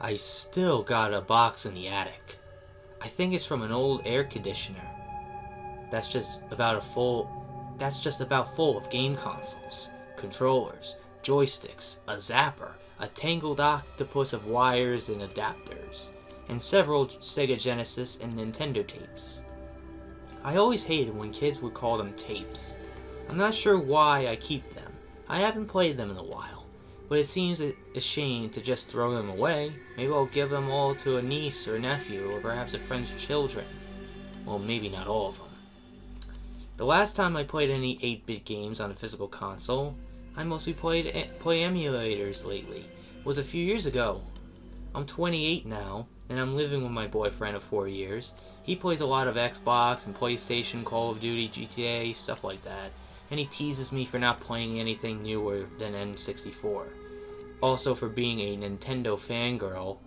I still got a box in the attic. I think it's from an old air conditioner. That's just about full of game consoles, controllers, joysticks, a zapper, a tangled octopus of wires and adapters, and several Sega Genesis and Nintendo tapes. I always hated when kids would call them tapes. I'm not sure why I keep them. I haven't played them in a while, but it seems a shame to just throw them away. Maybe I'll give them all to a niece or nephew, or perhaps a friend's children. Well, maybe not all of them. The last time I played any 8-bit games on a physical console, I mostly play emulators lately, was a few years ago. I'm 28 now, and I'm living with my boyfriend of 4 years. He plays a lot of Xbox and PlayStation, Call of Duty, GTA, stuff like that, and he teases me for not playing anything newer than N64. Also for being a Nintendo fangirl,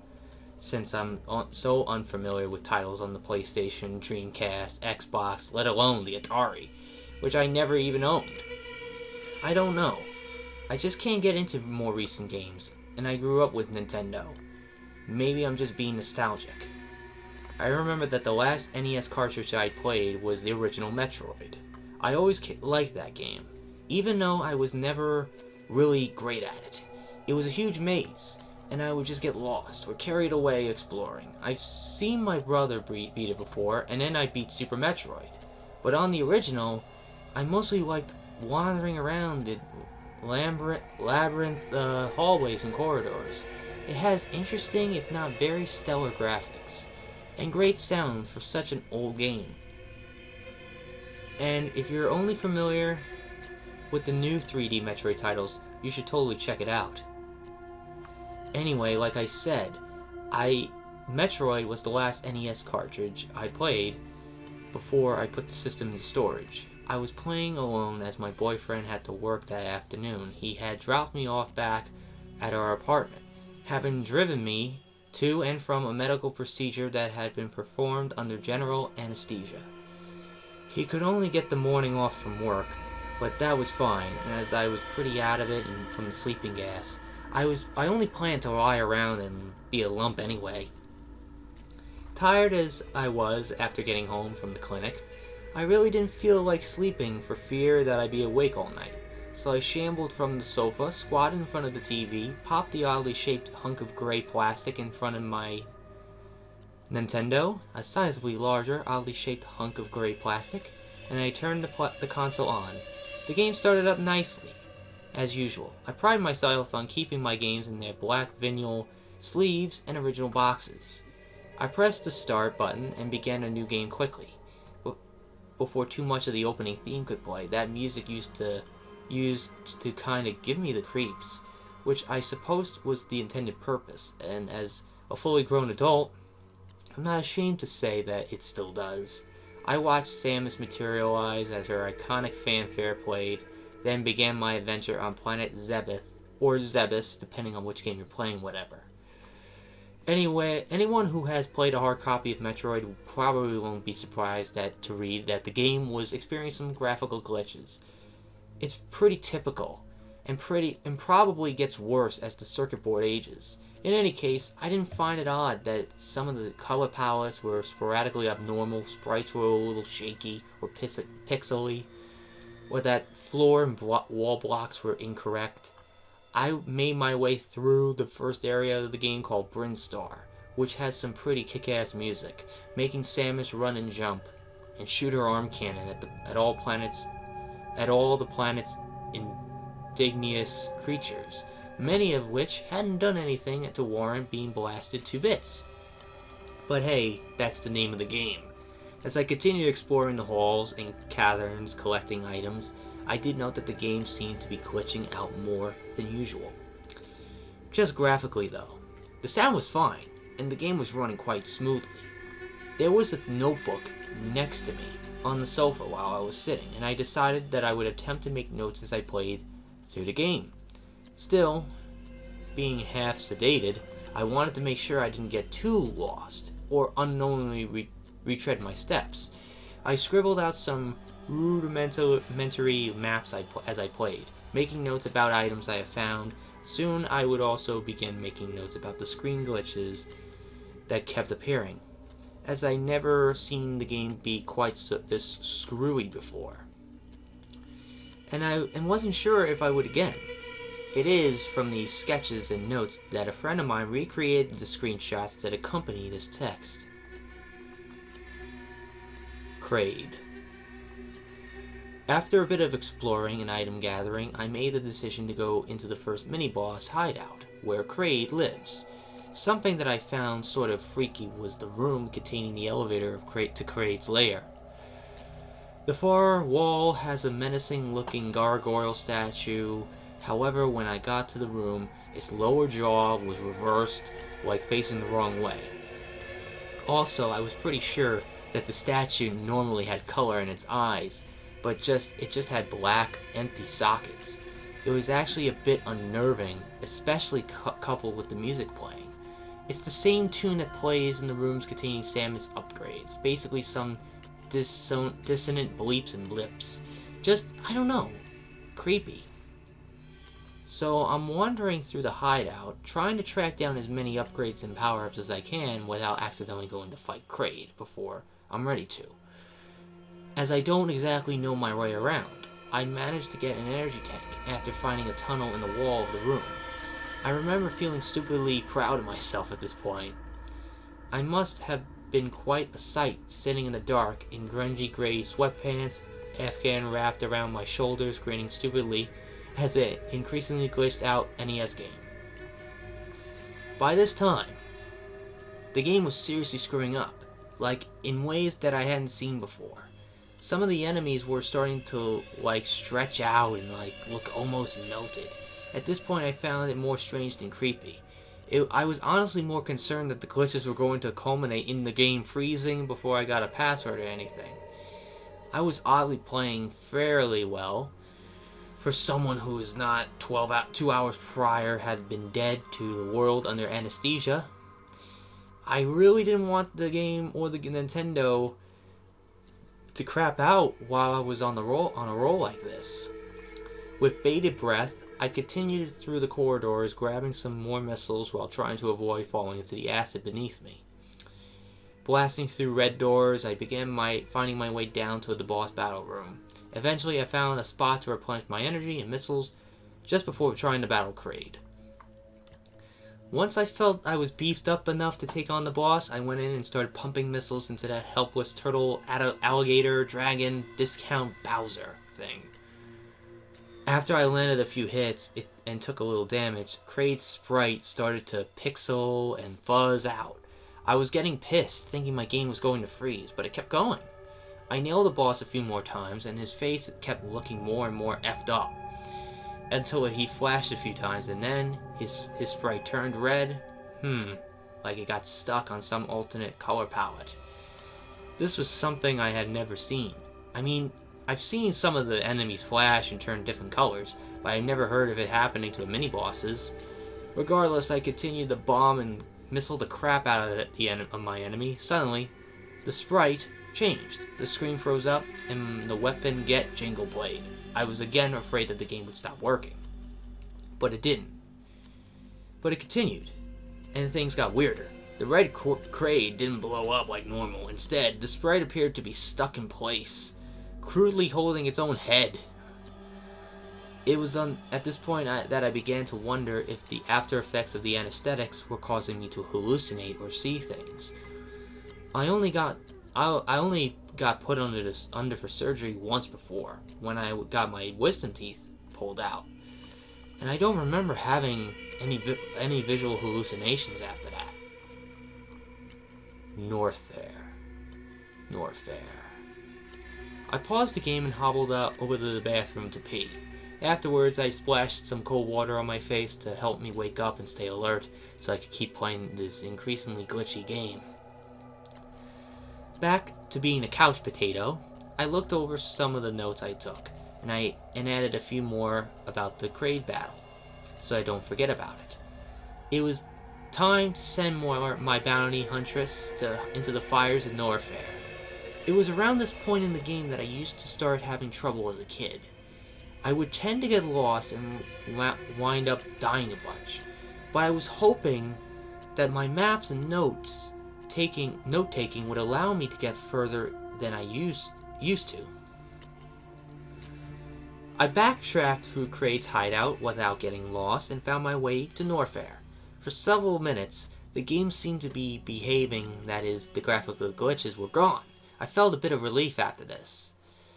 since I'm so unfamiliar with titles on the PlayStation, Dreamcast, Xbox, let alone the Atari, which I never even owned. I don't know. I just can't get into more recent games, and I grew up with Nintendo. Maybe I'm just being nostalgic. I remember that the last NES cartridge I played was the original Metroid. I always liked that game, even though I was never really great at it. It was a huge maze, and I would just get lost or carried away exploring. I've seen my brother beat it before, and then I beat Super Metroid. But on the original, I mostly liked wandering around the labyrinth hallways and corridors. It has interesting, if not very stellar graphics, and great sound for such an old game. And if you're only familiar with the new 3D Metroid titles, you should totally check it out. Anyway, like I said, Metroid was the last NES cartridge I played before I put the system in storage. I was playing alone as my boyfriend had to work that afternoon. He had dropped me off back at our apartment, having driven me to and from a medical procedure that had been performed under general anesthesia. He could only get the morning off from work, but that was fine, as I was pretty out of it and from the sleeping gas. I only planned to lie around and be a lump anyway. Tired as I was after getting home from the clinic, I really didn't feel like sleeping for fear that I'd be awake all night. So I shambled from the sofa, squatted in front of the TV, popped the oddly shaped hunk of gray plastic in front of my Nintendo, a sizably larger, oddly shaped hunk of gray plastic, and I turned the console on. The game started up nicely, as usual. I pride myself on keeping my games in their black vinyl sleeves and original boxes. I pressed the start button and began a new game quickly. Before too much of the opening theme could play, that music used to kind of give me the creeps, which I suppose was the intended purpose, and as a fully grown adult, I'm not ashamed to say that it still does. I watched Samus materialize as her iconic fanfare played, then began my adventure on planet Zebeth, or Zebus, depending on which game you're playing, whatever. Anyway, anyone who has played a hard copy of Metroid probably won't be surprised to read that the game was experiencing some graphical glitches. It's pretty typical, and probably gets worse as the circuit board ages. In any case, I didn't find it odd that some of the color palettes were sporadically abnormal, sprites were a little shaky or pixely, or that floor and wall blocks were incorrect. I made my way through the first area of the game called Brinstar, which has some pretty kick-ass music, making Samus run and jump, and shoot her arm cannon at all the planet's indigenous creatures, many of which hadn't done anything to warrant being blasted to bits. But hey, that's the name of the game. As I continued exploring the halls and caverns collecting items, I did note that the game seemed to be glitching out more than usual. Just graphically though, the sound was fine, and the game was running quite smoothly. There was a notebook next to me on the sofa while I was sitting, and I decided that I would attempt to make notes as I played through the game. Still, being half sedated, I wanted to make sure I didn't get too lost, or unknowingly retread my steps. I scribbled out some rudimentary maps as I played, making notes about items I have found, Soon I would also begin making notes about the screen glitches that kept appearing, as I never seen the game be quite this screwy before. And wasn't sure if I would again. It is from these sketches and notes that a friend of mine recreated the screenshots that accompany this text. Kraid. After a bit of exploring and item gathering, I made the decision to go into the first mini-boss hideout, where Kraid lives. Something that I found sort of freaky was the room containing the elevator to Kraid's lair. The far wall has a menacing-looking gargoyle statue. However, when I got to the room, its lower jaw was reversed, like facing the wrong way. Also, I was pretty sure that the statue normally had color in its eyes, but it just had black, empty sockets. It was actually a bit unnerving, especially coupled with the music playing. It's the same tune that plays in the rooms containing Samus upgrades, basically some dissonant bleeps and blips. Just, I don't know, creepy. So I'm wandering through the hideout, trying to track down as many upgrades and power-ups as I can without accidentally going to fight Kraid before I'm ready to. As I don't exactly know my way around, I managed to get an energy tank after finding a tunnel in the wall of the room. I remember feeling stupidly proud of myself at this point. I must have been quite a sight sitting in the dark in grungy gray sweatpants, Afghan wrapped around my shoulders, grinning stupidly as an increasingly glitched out NES game. By this time, the game was seriously screwing up, like in ways that I hadn't seen before. Some of the enemies were starting to stretch out and look almost melted. At this point I found it more strange than creepy. I was honestly more concerned that the glitches were going to culminate in the game freezing before I got a password or anything. I was oddly playing fairly well for someone who is not 2 hours prior had been dead to the world under anesthesia. I really didn't want the game or the Nintendo to crap out while I was on a roll like this. With bated breath, I continued through the corridors, grabbing some more missiles while trying to avoid falling into the acid beneath me. Blasting through red doors, I began finding my way down to the boss battle room. Eventually, I found a spot to replenish my energy and missiles just before trying to battle Kraid. Once I felt I was beefed up enough to take on the boss, I went in and started pumping missiles into that helpless turtle, alligator, dragon, discount Bowser thing. After I landed a few hits and took a little damage, Kraid's sprite started to pixel and fuzz out. I was getting pissed, thinking my game was going to freeze, but it kept going. I nailed the boss a few more times, and his face kept looking more and more effed up, until he flashed a few times, and then his sprite turned red, like it got stuck on some alternate color palette. This was something I had never seen. I mean, I've seen some of the enemies flash and turn different colors, but I never heard of it happening to the mini-bosses. Regardless, I continued to bomb and missile the crap out of my enemy. Suddenly, the sprite changed. The screen froze up, and the weapon get Jingle Blade. I was again afraid that the game would stop working. But it didn't. But it continued, and things got weirder. The red Kraid didn't blow up like normal. Instead, the sprite appeared to be stuck in place, crudely holding its own head. It was at this point that I began to wonder if the after effects of the anesthetics were causing me to hallucinate or see things. I only got put under for surgery once before, when I got my wisdom teeth pulled out, and I don't remember having any visual hallucinations after that. Norfair. I paused the game and hobbled out over to the bathroom to pee. Afterwards, I splashed some cold water on my face to help me wake up and stay alert, so I could keep playing this increasingly glitchy game. Back to being a couch potato, I looked over some of the notes I took, and added a few more about the Kraid battle, so I don't forget about it. It was time to send my bounty huntress into the fires of Norfair. It was around this point in the game that I used to start having trouble as a kid. I would tend to get lost and wind up dying a bunch, but I was hoping that my maps and note-taking would allow me to get further than I used to. I backtracked through Kraid's hideout without getting lost and found my way to Norfair. For several minutes, the game seemed to be behaving, that is, the graphical glitches were gone. I felt a bit of relief after this.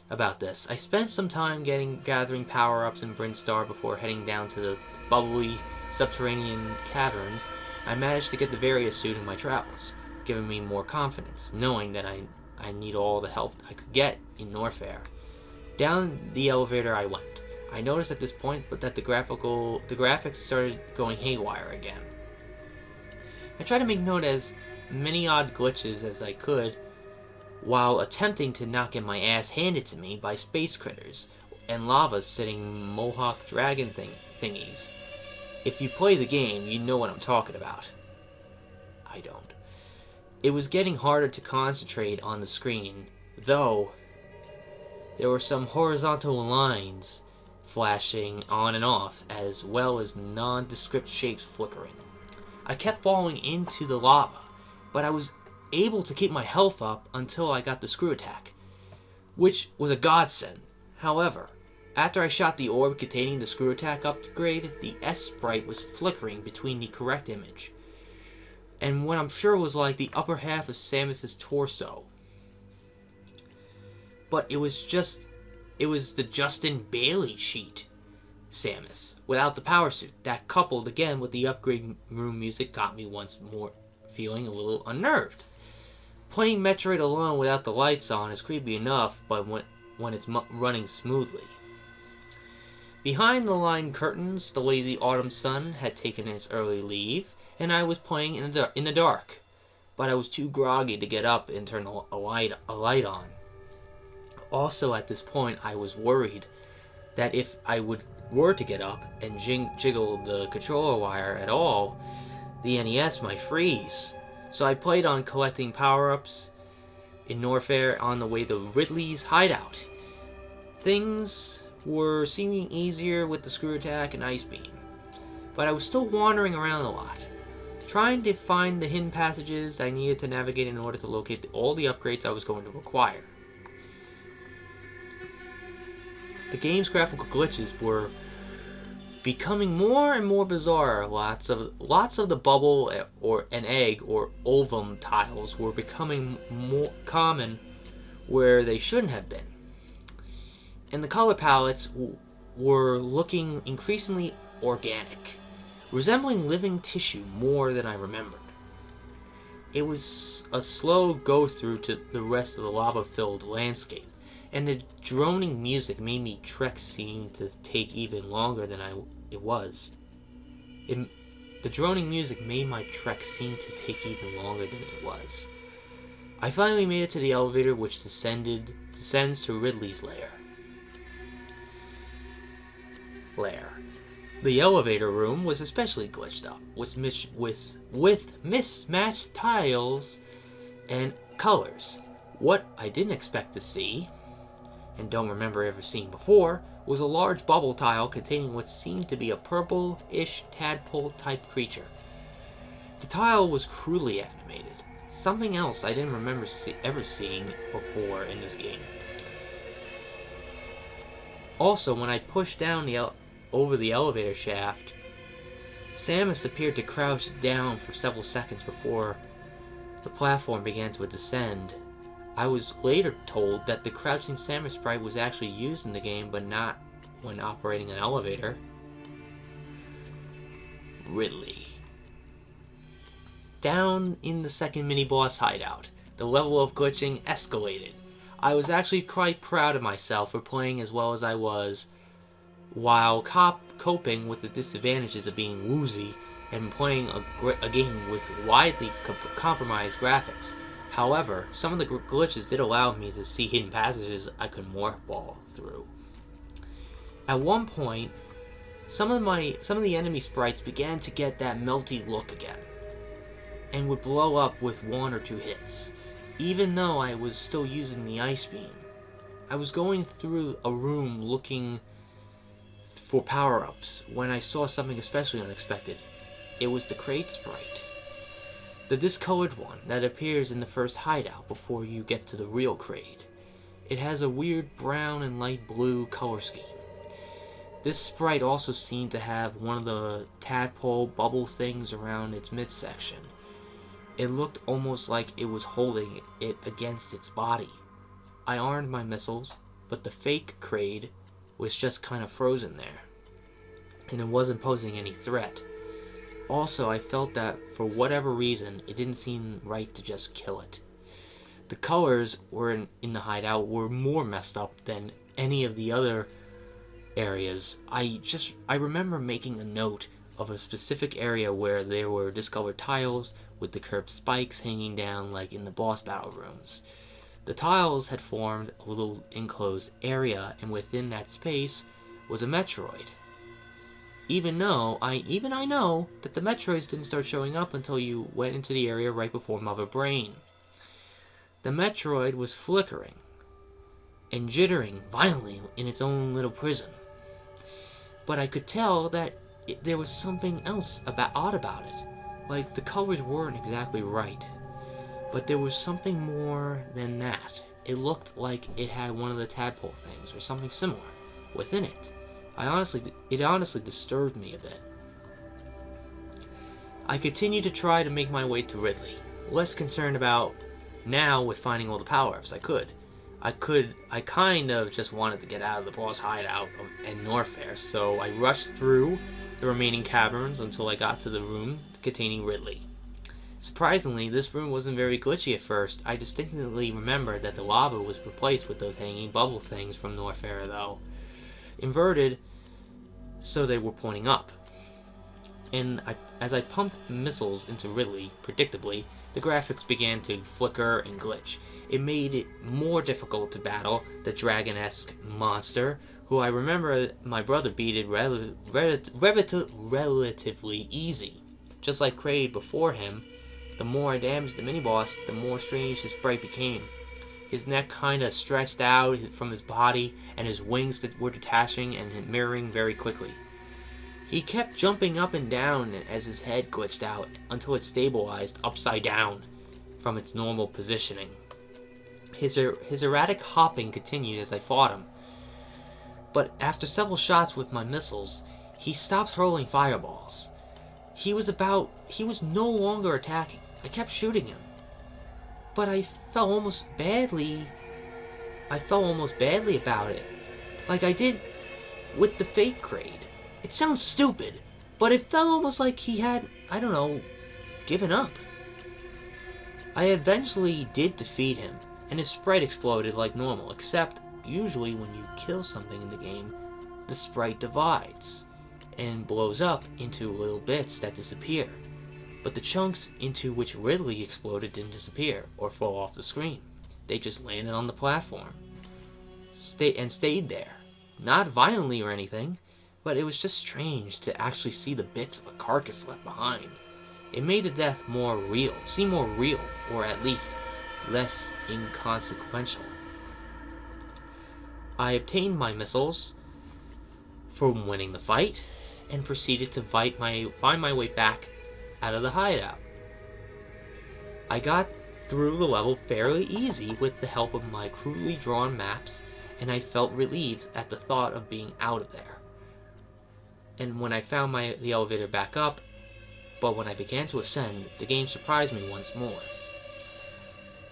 I spent some time gathering power-ups in Brinstar before heading down to the bubbly subterranean caverns. I managed to get the Various suit in my travels, giving me more confidence, knowing that I need all the help I could get in Norfair. Down the elevator I went. I noticed at this point that the graphics started going haywire again. I tried to make note as many odd glitches as I could, while attempting to not get my ass handed to me by space critters and lava-sitting mohawk dragon thingies. If you play the game, you know what I'm talking about. I don't. It was getting harder to concentrate on the screen, though there were some horizontal lines flashing on and off, as well as nondescript shapes flickering. I kept falling into the lava, but I was able to keep my health up until I got the screw attack, which was a godsend. However, after I shot the orb containing the screw attack upgrade, the S sprite was flickering between the correct image and what I'm sure was like the upper half of Samus's torso. But it was the Justin Bailey sheet Samus without the power suit. That, coupled again with the upgrade room music, got me once more feeling a little unnerved. Playing Metroid alone without the lights on is creepy enough, but when it's running smoothly. Behind the lined curtains, the lazy autumn sun had taken its early leave, and I was playing in the dark. But I was too groggy to get up and turn a light on. Also, at this point, I was worried that if I were to get up and jiggle the controller wire at all, the NES might freeze. So I played on collecting power-ups in Norfair on the way to Ridley's hideout. Things were seeming easier with the screw attack and ice beam, but I was still wandering around a lot, trying to find the hidden passages I needed to navigate in order to locate all the upgrades I was going to require. The game's graphical glitches were becoming more and more bizarre. Lots of the bubble or an egg or ovum tiles were becoming more common where they shouldn't have been. And the color palettes were looking increasingly organic, resembling living tissue more than I remembered. It was a slow go-through to the rest of the lava-filled landscape, and the droning music made me trek seem to take even longer than it was. The droning music made my trek seem to take even longer than it was. I finally made it to the elevator, which descends to Ridley's lair. The elevator room was especially glitched up, with mismatched tiles and colors. What I didn't expect to see, and don't remember ever seeing before, was a large bubble tile containing what seemed to be a purple-ish tadpole-type creature. The tile was cruelly animated, something else I didn't remember ever seeing before in this game. Also, when I pushed down over the elevator shaft, Samus appeared to crouch down for several seconds before the platform began to descend. I was later told that the crouching Samus sprite was actually used in the game, but not when operating an elevator. Ridley. Down in the second mini-boss hideout, the level of glitching escalated. I was actually quite proud of myself for playing as well as I was, while coping with the disadvantages of being woozy and playing a game with widely compromised graphics. However, some of the glitches did allow me to see hidden passages I could mothball through. At one point, some of the enemy sprites began to get that melty look again, and would blow up with one or two hits, even though I was still using the ice beam. I was going through a room looking for power-ups when I saw something especially unexpected. It was the Kraid sprite. The discolored one that appears in the first hideout before you get to the real Kraid. It has a weird brown and light blue color scheme. This sprite also seemed to have one of the tadpole bubble things around its midsection. It looked almost like it was holding it against its body. I armed my missiles, but the fake Kraid was just kind of frozen there, and it wasn't posing any threat. Also, I felt that for whatever reason, it didn't seem right to just kill it. The colors in the hideout were more messed up than any of the other areas. I remember making a note of a specific area where there were discolored tiles with the curved spikes hanging down like in the boss battle rooms. The tiles had formed a little enclosed area, and within that space was a Metroid. Even I know that the Metroids didn't start showing up until you went into the area right before Mother Brain. The Metroid was flickering and jittering violently in its own little prism. But I could tell that there was something else odd about it. Like, the colors weren't exactly right. But there was something more than that. It looked like it had one of the tadpole things, or something similar, within it. It honestly disturbed me a bit. I continued to try to make my way to Ridley, less concerned about now with finding all the power-ups I kind of just wanted to get out of the boss hideout and Norfair, so I rushed through the remaining caverns until I got to the room containing Ridley. Surprisingly, this room wasn't very glitchy at first. I distinctly remember that the lava was replaced with those hanging bubble things from Norfair, though. Inverted, so they were pointing up. And as I pumped missiles into Ridley, predictably, the graphics began to flicker and glitch. It made it more difficult to battle the dragon-esque monster, who I remember my brother beat it relatively easy. Just like Kraid before him, the more I damaged the mini-boss, the more strange his sprite became. His neck kinda stretched out from his body, and his wings were detaching and mirroring very quickly. He kept jumping up and down as his head glitched out until it stabilized upside down from its normal positioning. His erratic hopping continued as I fought him, but after several shots with my missiles, he stopped hurling fireballs. He was no longer attacking. I kept shooting him, but I felt almost badly about it, like I did with the fake Kraid. It sounds stupid, but it felt almost like he had, I don't know, given up. I eventually did defeat him, and his sprite exploded like normal, except usually when you kill something in the game, the sprite divides and blows up into little bits that disappear. But the chunks into which Ridley exploded didn't disappear or fall off the screen. They just landed on the platform. Stayed there. Not violently or anything, but it was just strange to actually see the bits of a carcass left behind. It made the death seem more real, or at least less inconsequential. I obtained my missiles from winning the fight, and proceeded to find my way back out of the hideout. I got through the level fairly easy with the help of my crudely drawn maps, and I felt relieved at the thought of being out of there. And when I found the elevator back up, but when I began to ascend, the game surprised me once more.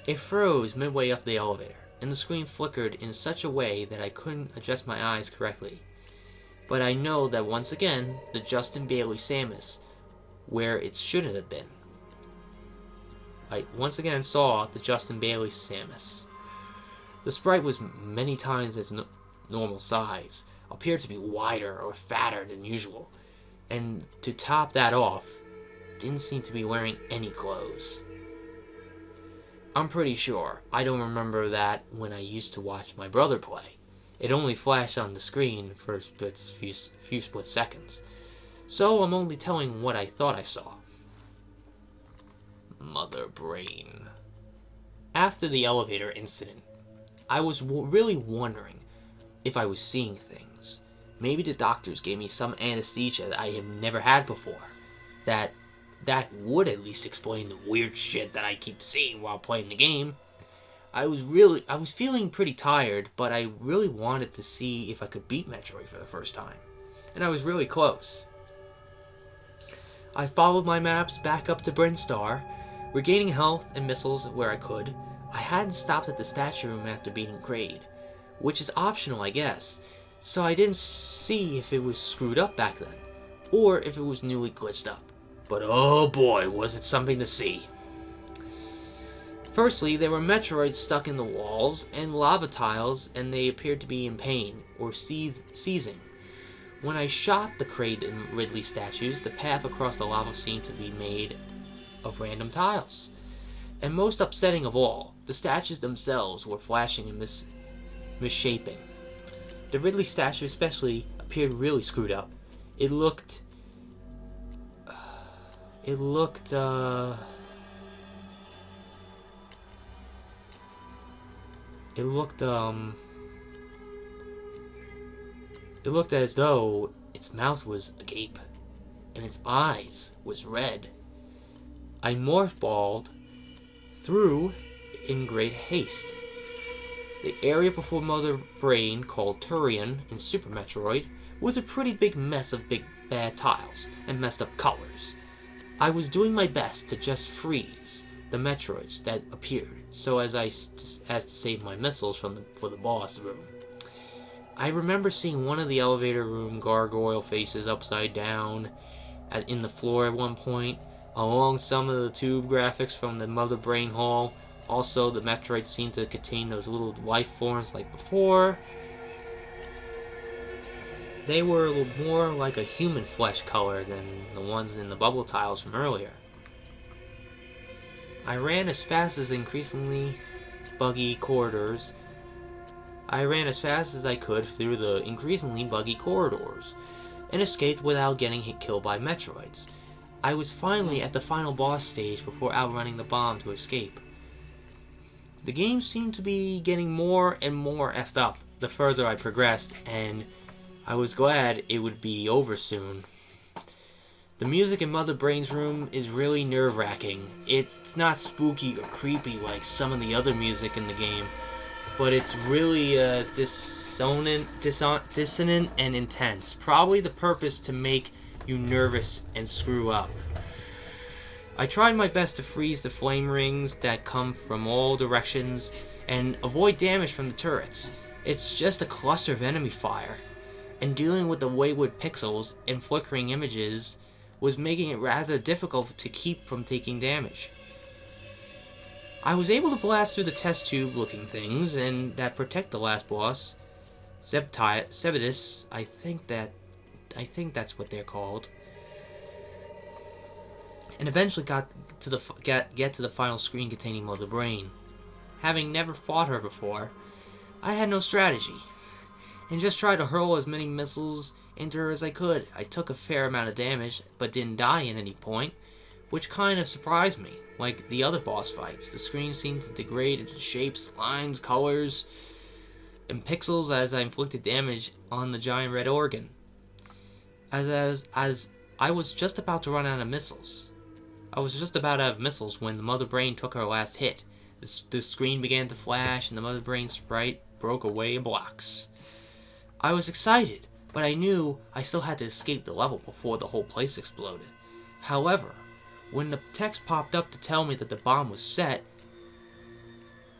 It froze midway up the elevator, and the screen flickered in such a way that I couldn't adjust my eyes correctly. But I know that once again, the Justin Bailey Samus where it shouldn't have been. I once again saw the Justin Bailey Samus. The sprite was many times its normal size, appeared to be wider or fatter than usual, and to top that off, didn't seem to be wearing any clothes. I'm pretty sure I don't remember that when I used to watch my brother play. It only flashed on the screen for a few split seconds, so I'm only telling what I thought I saw. Mother Brain. After the elevator incident, I was really wondering if I was seeing things. maybe the doctors gave me some anesthesia that I have never had before. That would at least explain the weird shit that I keep seeing while playing the game. I was feeling pretty tired, but I really wanted to see if I could beat Metroid for the first time. And I was really close. I followed my maps back up to Brinstar, regaining health and missiles where I could. I hadn't stopped at the statue room after beating Kraid, which is optional, I guess, so I didn't see if it was screwed up back then, or if it was newly glitched up. But oh boy, was it something to see. Firstly, there were Metroids stuck in the walls and lava tiles, and they appeared to be in pain, or seizing. When I shot the Kraid and Ridley statues, the path across the lava seemed to be made of random tiles. And most upsetting of all, the statues themselves were flashing and misshapen. The Ridley statue especially appeared really screwed up. It looked as though its mouth was agape, and its eyes was red. I morph-balled through in great haste. The area before Mother Brain, called Turian in Super Metroid, was a pretty big mess of big bad tiles and messed up colors. I was doing my best to just freeze the Metroids that appeared, so as to save my missiles for the boss room. I remember seeing one of the elevator room gargoyle faces upside down in the floor at one point, along some of the tube graphics from the Mother Brain Hall. Also, the Metroids seemed to contain those little life forms like before. They were a little more like a human flesh color than the ones in the bubble tiles from earlier. I ran as fast as increasingly buggy corridors. I ran as fast as I could through the increasingly buggy corridors, and escaped without getting killed by Metroids. I was finally at the final boss stage before outrunning the bomb to escape. The game seemed to be getting more and more effed up the further I progressed, and I was glad it would be over soon. The music in Mother Brain's room is really nerve-wracking. It's not spooky or creepy like some of the other music in the game, but it's really dissonant and intense. Probably the purpose to make you nervous and screw up. I tried my best to freeze the flame rings that come from all directions and avoid damage from the turrets. It's just a cluster of enemy fire, and dealing with the wayward pixels and flickering images was making it rather difficult to keep from taking damage. I was able to blast through the test tube looking things and that protect the last boss, Zebedus, I think that's what they're called, and eventually get to the final screen containing Mother Brain. Having never fought her before, I had no strategy, and just tried to hurl as many missiles into her as I could. I took a fair amount of damage, but didn't die at any point, which kind of surprised me. Like the other boss fights, the screen seemed to degrade into shapes, lines, colors, and pixels as I inflicted damage on the giant red organ. As I was just about to run out of missiles. I was just about out of missiles when the Mother Brain took her last hit. The screen began to flash and the Mother Brain sprite broke away in blocks. I was excited, but I knew I still had to escape the level before the whole place exploded. However, when the text popped up to tell me that the bomb was set,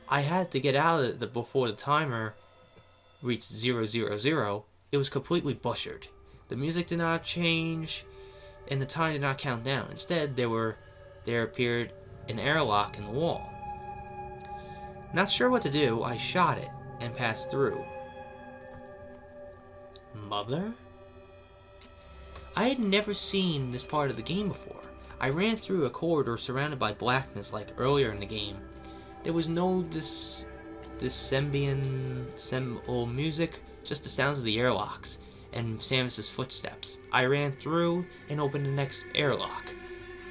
I had to get out of it before the timer reached 000. It was completely butchered. The music did not change, and the time did not count down. Instead, there appeared an airlock in the wall. Not sure what to do, I shot it and passed through. Mother? I had never seen this part of the game before. I ran through a corridor surrounded by blackness like earlier in the game. There was no dissemble music, just the sounds of the airlocks and Samus's footsteps. I ran through and opened the next airlock.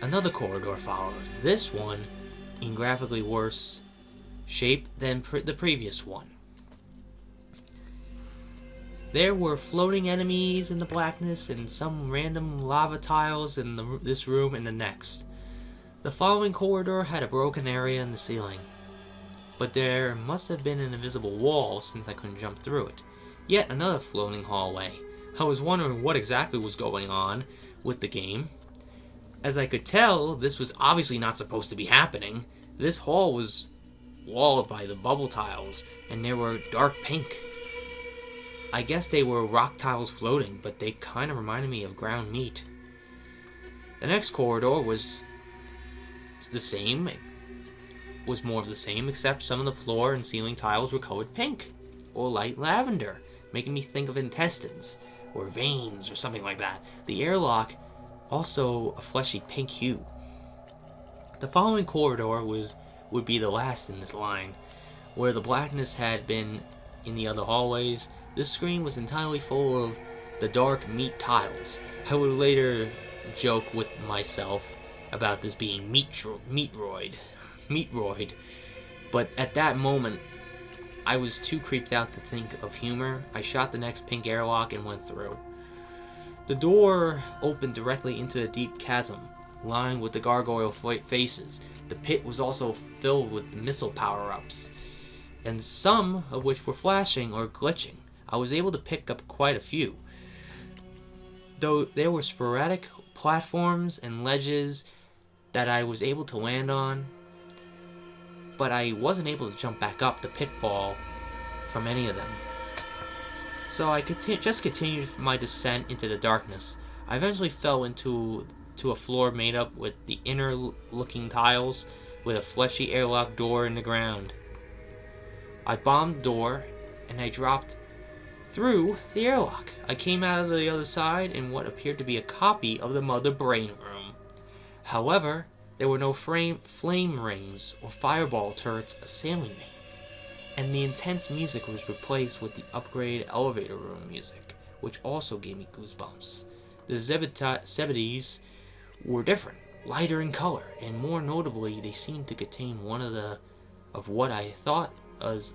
Another corridor followed, this one in graphically worse shape than the previous one. There were floating enemies in the blackness and some random lava tiles in this room and the next. The following corridor had a broken area in the ceiling, but there must have been an invisible wall since I couldn't jump through it. Yet another floating hallway. I was wondering what exactly was going on with the game. As I could tell, this was obviously not supposed to be happening. This hall was walled by the bubble tiles, and they were dark pink. I guess they were rock tiles floating, but they kind of reminded me of ground meat. The next corridor was the same. It was more of the same, except some of the floor and ceiling tiles were colored pink or light lavender, making me think of intestines or veins or something like that. The airlock also a fleshy pink hue. The following corridor would be the last in this line. Where the blackness had been in the other hallways, this screen was entirely full of the dark meat tiles. I would later joke with myself about this being Metroid. But at that moment, I was too creeped out to think of humor. I shot the next pink airlock and went through. The door opened directly into a deep chasm, lined with the gargoyle faces. The pit was also filled with missile power-ups, and some of which were flashing or glitching. I was able to pick up quite a few, though there were sporadic platforms and ledges that I was able to land on, but I wasn't able to jump back up the pitfall from any of them. So I just continued my descent into the darkness. I eventually fell into a floor made up with the inner-looking tiles with a fleshy airlock door in the ground. I bombed the door, and I dropped through the airlock. I came out of the other side in what appeared to be a copy of the Mother Brain room. However, there were no flame rings or fireball turrets assailing me, and the intense music was replaced with the upgrade elevator room music, which also gave me goosebumps. The Zebides were different, lighter in color, and more notably, they seemed to contain one of what I thought as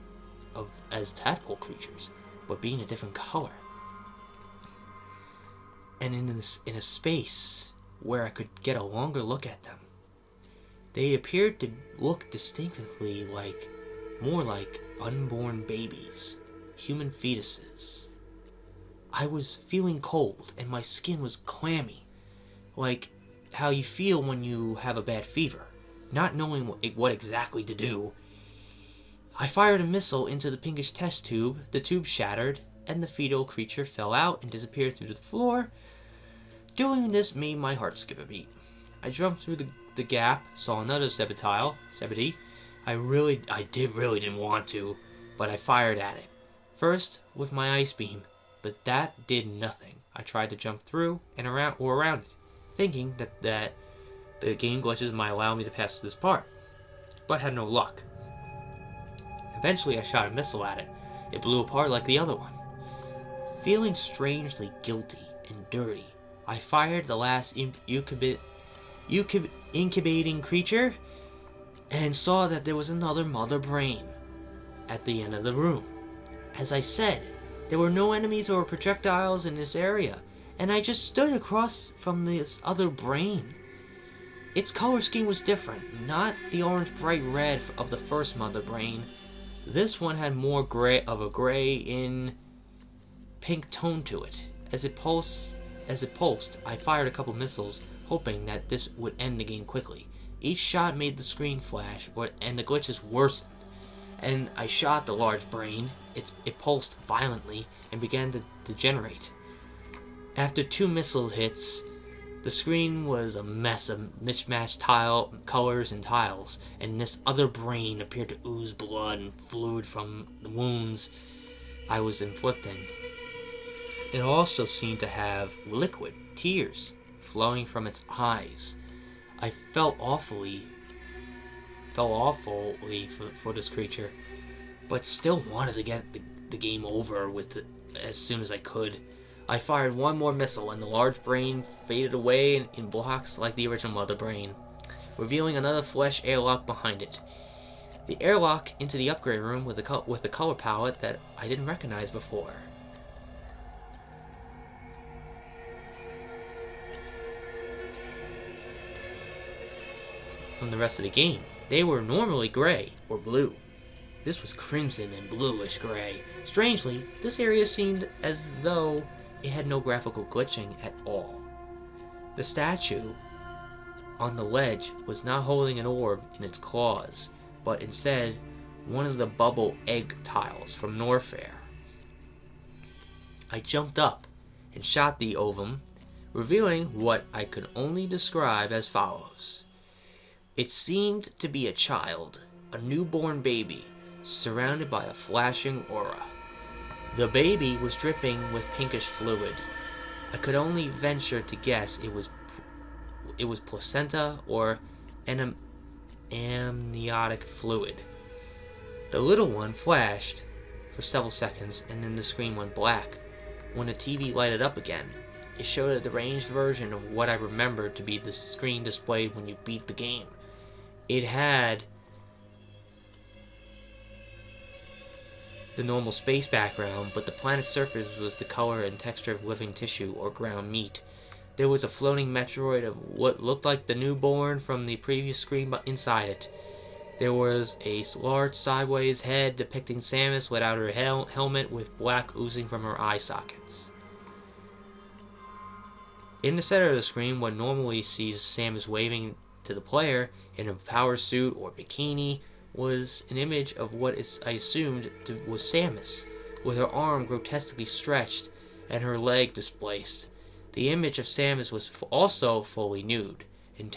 tadpole creatures, but being a different color, and in a space where I could get a longer look at them. They appeared to look distinctly more like unborn babies, human fetuses. I was feeling cold, and my skin was clammy, like how you feel when you have a bad fever, not knowing what exactly to do. I fired a missile into the pinkish test tube, the tube shattered, and the fetal creature fell out and disappeared through the floor. Doing this made my heart skip a beat. I jumped through the gap, saw another Zebedee. I really didn't want to, but I fired at it. First with my ice beam, but that did nothing. I tried to jump through and around it, thinking that the game glitches might allow me to pass this part, but had no luck. Eventually I shot a missile at it. It blew apart like the other one. Feeling strangely guilty and dirty, I fired the last incubating creature and saw that there was another Mother Brain at the end of the room. As I said, there were no enemies or projectiles in this area, and I just stood across from this other brain. Its color scheme was different, not the orange bright red of the first Mother Brain. This one had more of a gray in pink tone to it. As it pulsed, I fired a couple missiles, hoping that this would end the game quickly. Each shot made the screen flash, and the glitches worsened. And I shot the large brain. It pulsed violently and began to degenerate. After 2 missile hits, the screen was a mess of mismatched colors and tiles, and this other brain appeared to ooze blood and fluid from the wounds I was inflicting. It also seemed to have liquid tears flowing from its eyes. I felt awfully for this creature, but still wanted to get the game over with as soon as I could. I fired one more missile, and the large brain faded away in blocks like the original Mother Brain, revealing another flesh airlock behind it. The airlock into the upgrade room with the color palette that I didn't recognize before. from the rest of the game. They were normally gray or blue. This was crimson and bluish gray. Strangely, this area seemed as though it had no graphical glitching at all. The statue on the ledge was not holding an orb in its claws, but instead one of the bubble egg tiles from Norfair. I jumped up and shot the ovum, revealing what I could only describe as follows. It seemed to be a child, a newborn baby, surrounded by a flashing aura. The baby was dripping with pinkish fluid. I could only venture to guess it was placenta or amniotic fluid. The little one flashed for several seconds, and then the screen went black. When the TV lighted up again, it showed a deranged version of what I remembered to be the screen displayed when you beat the game. It had the normal space background, but the planet's surface was the color and texture of living tissue or ground meat. There was a floating Metroid of what looked like the newborn from the previous screen inside it. There was a large sideways head depicting Samus without her helmet, with black oozing from her eye sockets. In the center of the screen, what normally sees Samus waving to the player in a power suit or bikini, was an image of what I assumed was Samus, with her arm grotesquely stretched and her leg displaced. The image of Samus was also fully nude, and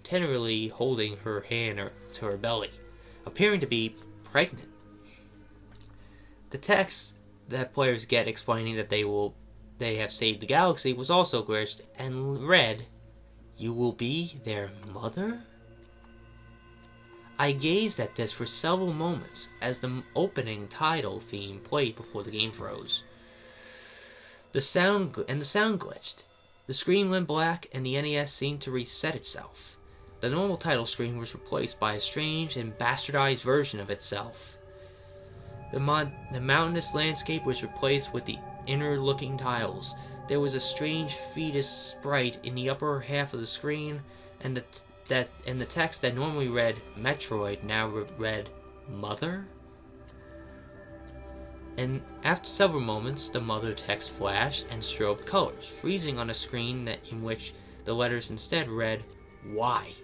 tenderly holding her hand to her belly, appearing to be pregnant. The text that players get explaining that they have saved the galaxy was also glitched and read, "You will be their mother?" I gazed at this for several moments as the opening title theme played before the game froze. The sound glitched. The screen went black and the NES seemed to reset itself. The normal title screen was replaced by a strange and bastardized version of itself. The mountainous landscape was replaced with the inner-looking tiles. There was a strange fetus sprite in the upper half of the screen, and the text that normally read Metroid now read Mother. And after several moments, the Mother text flashed and strobed colors, freezing on a screen in which the letters instead read Y,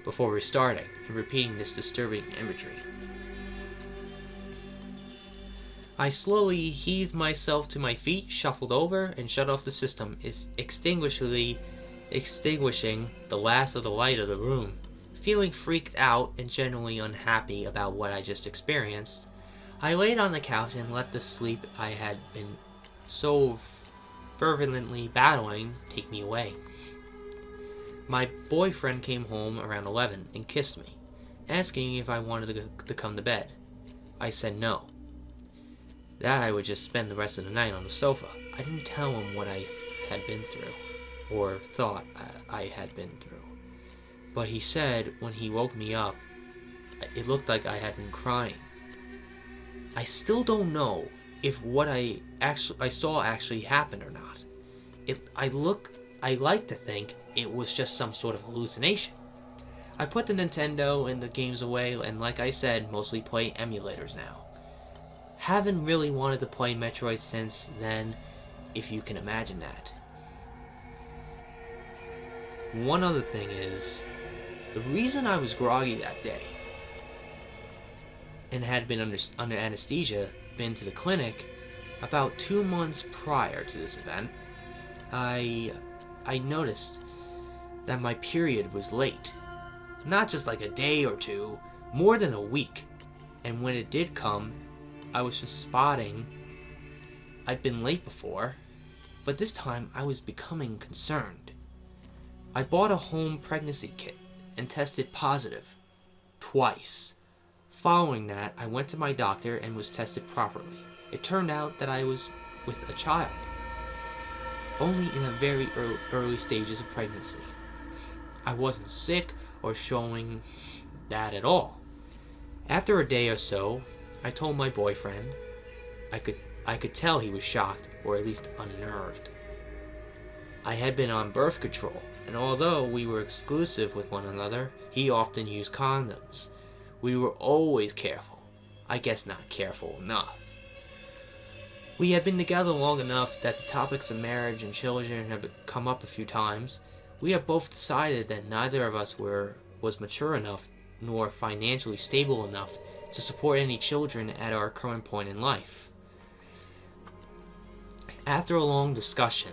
before restarting and repeating this disturbing imagery. I slowly heaved myself to my feet, shuffled over, and shut off the system, extinguishing the last of the light of the room. Feeling freaked out and generally unhappy about what I just experienced, I laid on the couch and let the sleep I had been so fervently battling take me away. My boyfriend came home around 11 and kissed me, asking if I wanted to come to bed. I said no, that I would just spend the rest of the night on the sofa. I didn't tell him what I had been through, or thought I had been through. But he said when he woke me up, it looked like I had been crying. I still don't know if what I saw actually happened or not. I like to think it was just some sort of hallucination. I put the Nintendo and the games away, and like I said, mostly play emulators now. Haven't really wanted to play Metroid since then, if you can imagine that. One other thing is, the reason I was groggy that day and had been under anesthesia, been to the clinic, about 2 months prior to this event, I noticed that my period was late. Not just like a day or two, more than a week. And when it did come, I was just spotting I'd been late before, but this time I was becoming concerned. I bought a home pregnancy kit and tested positive twice. Following that, I went to my doctor and was tested properly. It turned out that I was with a child, only in the very early stages of pregnancy. I wasn't sick or showing that at all. After a day or so, I told my boyfriend. I could tell he was shocked, or at least unnerved. I had been on birth control and although we were exclusive with one another, he often used condoms. We were always careful. I guess not careful enough. We had been together long enough that the topics of marriage and children had come up a few times. We had both decided that neither of us was mature enough nor financially stable enough to support any children at our current point in life. After a long discussion,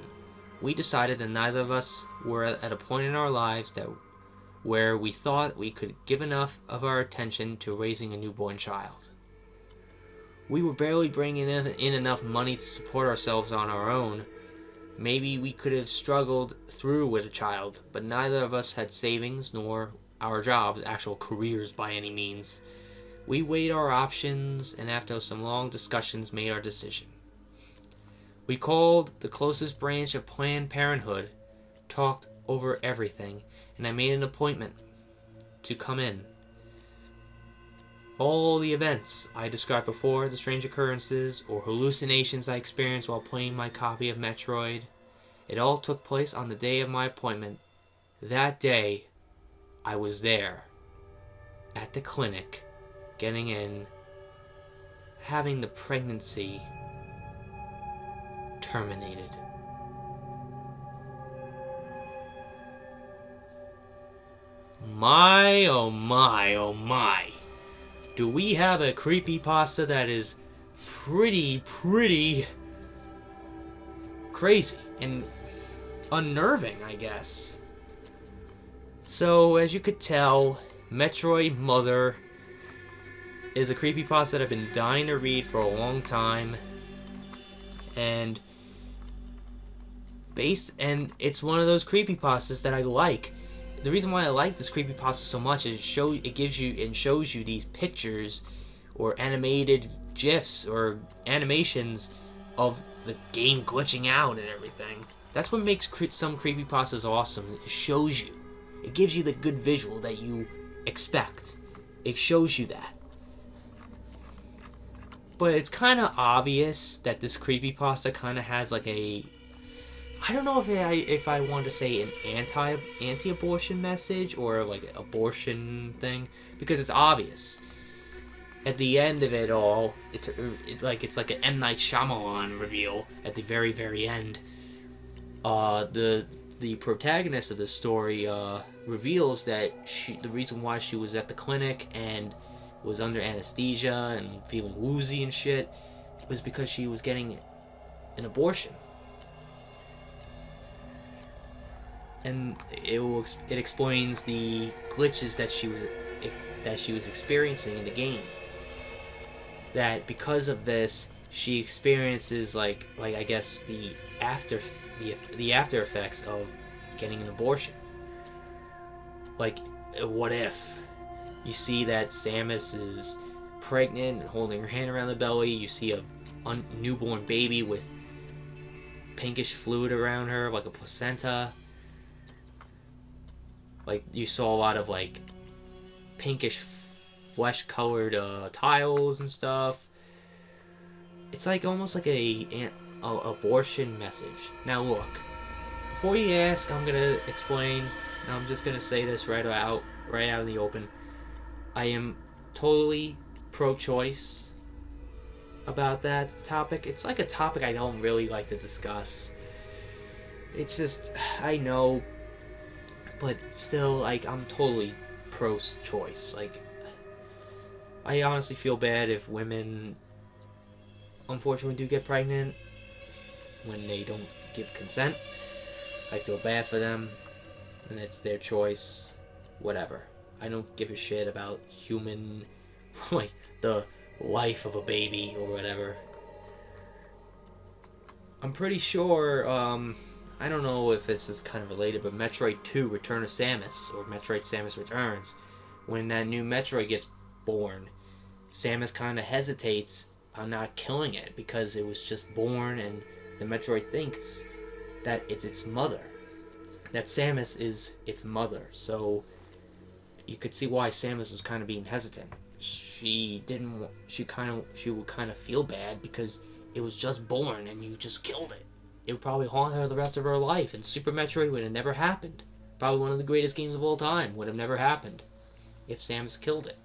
we decided that neither of us were at a point in our lives where we thought we could give enough of our attention to raising a newborn child. We were barely bringing in enough money to support ourselves on our own. Maybe we could have struggled through with a child, but neither of us had savings nor our jobs, actual careers by any means. We weighed our options and after some long discussions made our decision. We called the closest branch of Planned Parenthood, talked over everything, and I made an appointment to come in. All the events I described before, the strange occurrences or hallucinations I experienced while playing my copy of Metroid, it all took place on the day of my appointment. That day, I was there, at the clinic, getting in, having the pregnancy terminated. My, oh my, oh my. Do we have a creepypasta that is pretty crazy and unnerving, I guess. So, as you could tell, Metroid Mother is a creepypasta that I've been dying to read for a long time. And it's one of those creepypastas that I like. The reason why I like this creepypasta so much is it shows you these pictures or animated GIFs or animations of the game glitching out and everything. That's what makes some creepypastas awesome. It shows you. It gives you the good visual that you expect. It shows you that. But it's kind of obvious that this creepypasta kind of has like a... I don't know if I want to say an anti-abortion message or like an abortion thing, because it's obvious. At the end of it all, it's like an M. Night Shyamalan reveal at the very end. The protagonist of the story reveals that the reason why she was at the clinic and was under anesthesia and feeling woozy and shit was because she was getting an abortion. And it explains the glitches that she was experiencing in the game. That because of this, she experiences like I guess the after effects of getting an abortion. Like, what if you see that Samus is pregnant and holding her hand around the belly? You see a newborn baby with pinkish fluid around her, like a placenta. Like, you saw a lot of, like, pinkish flesh-colored tiles and stuff. It's like almost like a abortion message. Now look, before you ask, I'm gonna explain. And I'm just gonna say this right out in the open. I am totally pro-choice about that topic. It's like a topic I don't really like to discuss. It's just, I know, but still, like, I'm totally pro-choice. Like, I honestly feel bad if women unfortunately do get pregnant when they don't give consent. I feel bad for them, and it's their choice. Whatever. I don't give a shit about human, like, the life of a baby or whatever. I'm pretty sure, I don't know if this is kind of related, but Metroid 2 Return of Samus, or Metroid Samus Returns, when that new Metroid gets born, Samus kind of hesitates on not killing it because it was just born, and the Metroid thinks that it's its mother. That Samus is its mother, so you could see why Samus was kind of being hesitant. She would kind of feel bad because it was just born and you just killed it. It would probably haunt her the rest of her life, and Super Metroid would have never happened. Probably one of the greatest games of all time. Would have never happened if Samus killed it.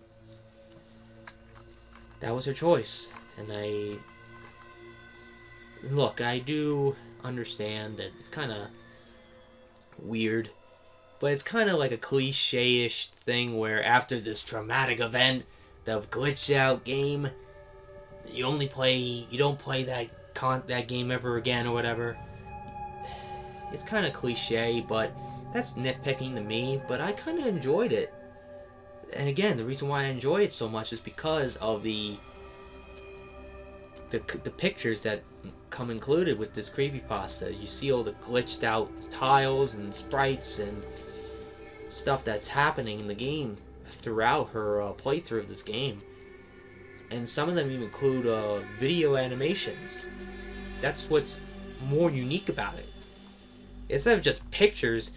That was her choice. And look, I do understand that it's kind of weird, but it's kind of like a cliche-ish thing where after this traumatic event, the glitched out game, you don't play that game ever again or whatever. It's kind of cliche, but that's nitpicking to me, but I kind of enjoyed it. And again, the reason why I enjoy it so much is because of the pictures that come included with this creepypasta. You see all the glitched out tiles and sprites and stuff that's happening in the game throughout her playthrough of this game. And some of them even include video animations. That's what's more unique about it. Instead of just pictures,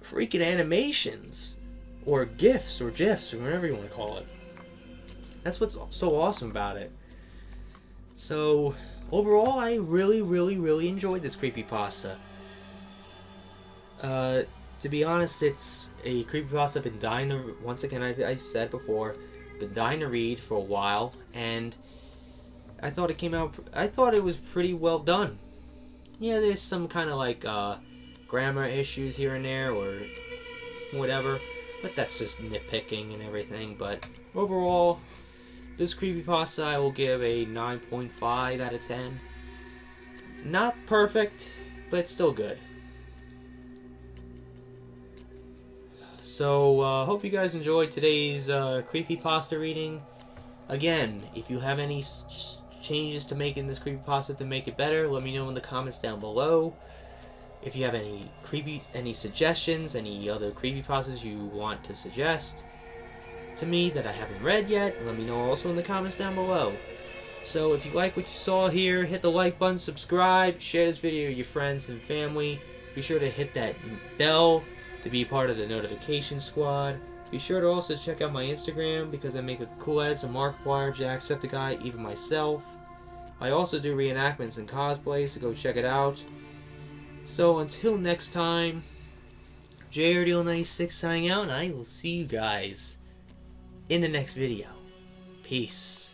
freaking animations. Or GIFs, or GIFs, or whatever you want to call it. That's what's so awesome about it. So, overall, I really enjoyed this creepypasta. To be honest, it's a creepypasta I've been dying to, once again, I said before, been dying to read for a while, and I thought it was pretty well done. Yeah, there's some kind of like grammar issues here and there, or whatever, but that's just nitpicking and everything. But overall, this creepypasta I will give a 9.5 out of 10. Not perfect, but it's still good. So, hope you guys enjoyed today's creepypasta reading. Again, if you have any changes to make in this creepypasta to make it better, let me know in the comments down below. If you have any suggestions, any other creepypastas you want to suggest to me that I haven't read yet, let me know also in the comments down below. So if you like what you saw here, hit the like button, subscribe, share this video with your friends and family. Be sure to hit that bell to be part of the notification squad. Be sure to also check out my Instagram because I make cool edits of Markiplier, Jacksepticeye, even myself. I also do reenactments and cosplays, so go check it out. So until next time, JRDL96 signing out, and I will see you guys in the next video. Peace.